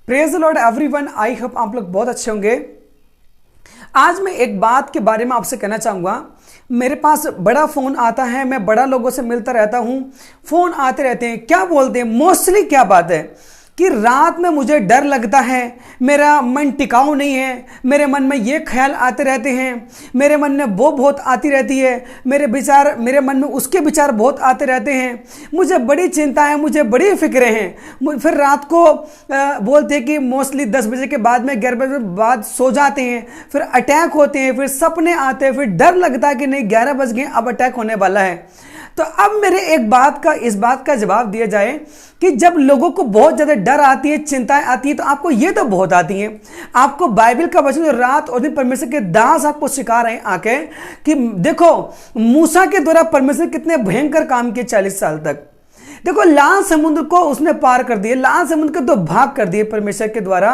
Praise the Lord everyone. I hope आप लोग बहुत अच्छे होंगे। आज मैं एक बात के बारे में आपसे कहना चाहूँगा। मेरे पास बड़ा फ़ोन आता है, मैं बड़ा लोगों से मिलता रहता हूँ, फ़ोन आते रहते हैं। क्या बोलते हैं मोस्टली, क्या बात है कि रात में मुझे डर लगता है, मेरा मन टिकाऊ नहीं है, मेरे मन में ये ख्याल आते रहते हैं, मेरे मन में वो बहुत आती रहती है, मेरे मन में उसके विचार बहुत आते रहते हैं, मुझे बड़ी चिंता है, मुझे बड़ी फिक्रें हैं। फिर रात को बोलते हैं कि मोस्टली 10 बजे के बाद में 11 बजे के बाद सो जाते हैं, फिर अटैक होते हैं, फिर सपने आते हैं, फिर डर लगता है कि नहीं 11 बज गए, अब अटैक होने वाला है। तो अब मेरे इस बात का जवाब दिया जाए कि जब लोगों को बहुत ज़्यादा डर आती है, चिंताएं आती है, तो आपको ये तो बहुत आती हैं। आपको बाइबल का वचन जो रात और दिन परमेश्वर के दास आपको सिखा रहे हैं आके कि देखो मूसा के द्वारा परमेश्वर कितने भयंकर काम किए 40 साल तक। देखो लाल समुद्र को उसने पार कर दिया, लाल समुद्र के 2 भाग कर दिए परमेश्वर के द्वारा।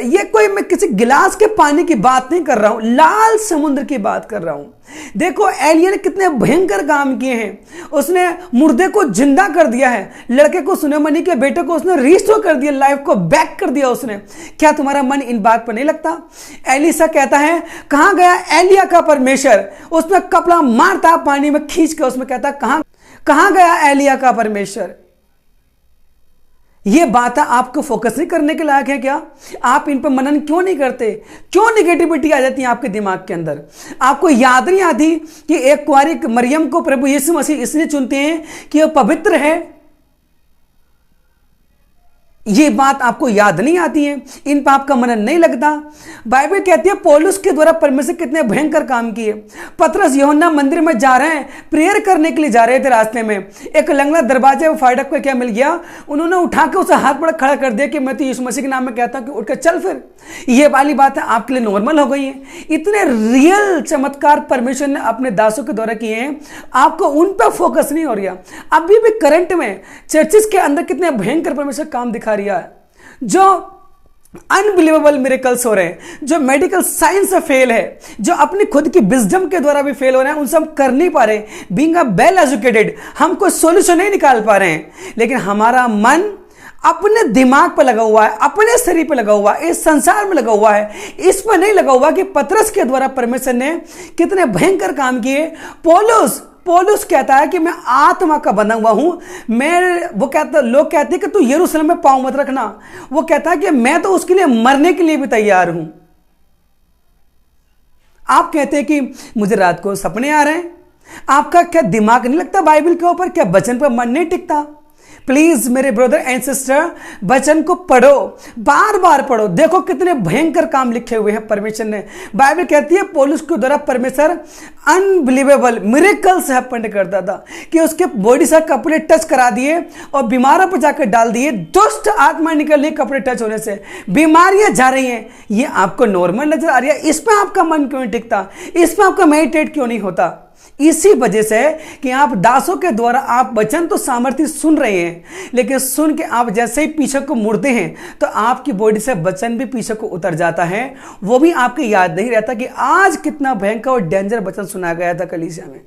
ये कोई मैं किसी गिलास के पानी की बात नहीं कर रहा हूं, लाल समुद्र की बात कर रहा हूं। देखो एलिया ने कितने भयंकर काम किए हैं। उसने मुर्दे को जिंदा कर दिया है, लड़के को सुलेमानी के बेटे को उसने रिस्टोर कर दिया, लाइफ को बैक कर दिया उसने। क्या तुम्हारा मन इन बात पर नहीं लगता? एलिसा कहता है कहां गया एलिया का परमेश्वर? उसने कपड़ा मारता पानी में खींच के, उसमें कहता कहां गया एलिया का परमेश्वर? ये बातें आपको फोकस नहीं करने के लायक है क्या? आप इन पर मनन क्यों नहीं करते? क्यों निगेटिविटी आ जाती है आपके दिमाग के अंदर? आपको याद नहीं आती कि एक कुंवारी मरियम को प्रभु यीशु मसीह इसलिए चुनते हैं कि वह पवित्र है? ये बात आपको याद नहीं आती है, इन पर आपका मनन नहीं लगता। बाइबल कहती है पौलुस के द्वारा परमेश्वर कितने भयंकर काम किए। पतरस यूहन्ना मंदिर में जा रहे हैं, प्रेयर करने के लिए जा रहे थे, रास्ते में एक लंगड़ा दरवाजे फाटक पे क्या मिल गया, उन्होंने उठा के उसे हाथ पर खड़ा कर दिया कि मैं तो यीशु मसीह के नाम में कहता हूं कि उठकर चल। फिर ये वाली बातें आपके लिए नॉर्मल हो गई है। इतने रियल चमत्कार परमेश्वर ने अपने दासों के द्वारा किए हैं, आपको उन पर फोकस नहीं हो रहा। अभी भी करंट में चर्चिस के अंदर कितने भयंकर परमेश्वर काम दिखा रहा है, जो अनबिलीवेबल मिरेकल्स हो रहे हैं, जो मेडिकल साइंस से फेल है, जो अपनी खुद की विजडम के द्वारा भी फेल हो रहे हैं, उनसे हम कर नहीं पा रहे। बीइंग अ वेल एजुकेटेड हम कोई सॉल्यूशन नहीं निकाल पा रहे हैं, लेकिन हमारा मन अपने दिमाग पर लगा हुआ है, अपने शरीर पर लगा हुआ है, इस संसार में लगा हुआ है, इस पर नहीं लगा हुआ कि पतरस के द्वारा परमेश्वर ने कितने भयंकर काम किए। पौलुस कहता है कि मैं आत्मा का बना हुआ हूं। लोग कहते हैं कि तू यरूशलेम में पांव मत रखना। वो कहता है कि मैं तो उसके लिए मरने के लिए भी तैयार हूं। आप कहते हैं कि मुझे रात को सपने आ रहे हैं। आपका क्या दिमाग नहीं लगता बाइबल के ऊपर? क्या वचन पर मन नहीं टिकता? प्लीज मेरे ब्रदर एंड सिस्टर, वचन को पढ़ो, बार बार पढ़ो। देखो कितने भयंकर काम लिखे हुए हैं परमेश्वर ने। बाइबल कहती है पौलुस के द्वारा परमेश्वर अनबिलीवेबल मिरेकल्स हैपन करता था कि उसके बॉडी से कपड़े टच करा दिए और बीमारों पर जाकर डाल दिए। दुष्ट आत्मा निकल रही कपड़े टच होने से, बीमारियां जा रही हैं। ये आपको नॉर्मल नजर आ रही है? इस पर आपका मन क्यों नहीं टिकता? इस पर आपका मेडिटेट क्यों नहीं होता? इसी वजह से कि आप दासों के द्वारा आप वचन तो सामर्थ्य सुन रहे हैं, लेकिन सुन के आप जैसे ही पीछे को मुड़ते हैं तो आपकी बॉडी से वचन भी पीछे को उतर जाता है। वो भी आपको याद नहीं रहता कि आज कितना भयंकर और डेंजर वचन सुना गया था कलीसिया में,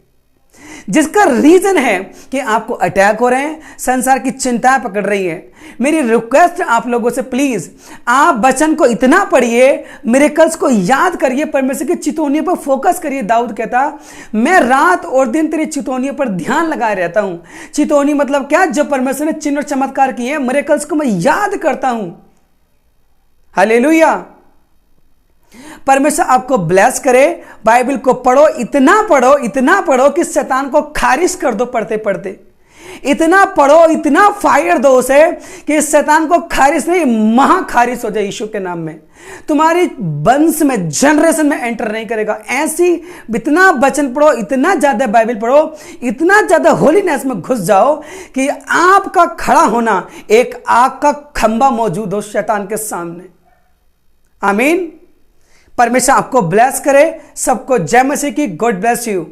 जिसका रीजन है कि आपको अटैक हो रहे हैं, संसार की चिंताएं पकड़ रही है। मेरी रिक्वेस्ट आप लोगों से, प्लीज आप वचन को इतना पढ़िए, मिरेकल्स को याद करिए, परमेश्वर की चितौनियों पर फोकस करिए। दाऊद कहता मैं रात और दिन तेरी चितौनियों पर ध्यान लगाए रहता हूं। चितौनी मतलब क्या? जो परमेश्वर ने चिन्ह और चमत्कार किए हैं, मिरेकल्स को मैं याद करता हूं। हालेलुया। परमेश्वर आपको ब्लेस करे। बाइबल को पढ़ो, इतना पढ़ो कि शैतान को खारिज कर दो पढ़ते पढ़ते। इतना पढ़ो, इतना फायर दो उसे कि शैतान को खारिज नहीं, महाखारिज हो जाए यीशु के नाम में। तुम्हारी वंश में, जनरेशन में एंटर नहीं करेगा। ऐसी इतना वचन पढ़ो, इतना ज्यादा बाइबल पढ़ो, इतना ज्यादा होलीनेस में घुस जाओ कि आपका खड़ा होना एक आग का खंबा मौजूद हो शैतान के सामने। आमीन। परमेश्वर आपको ब्लेस करे। सबको जय मसीह की। God bless you.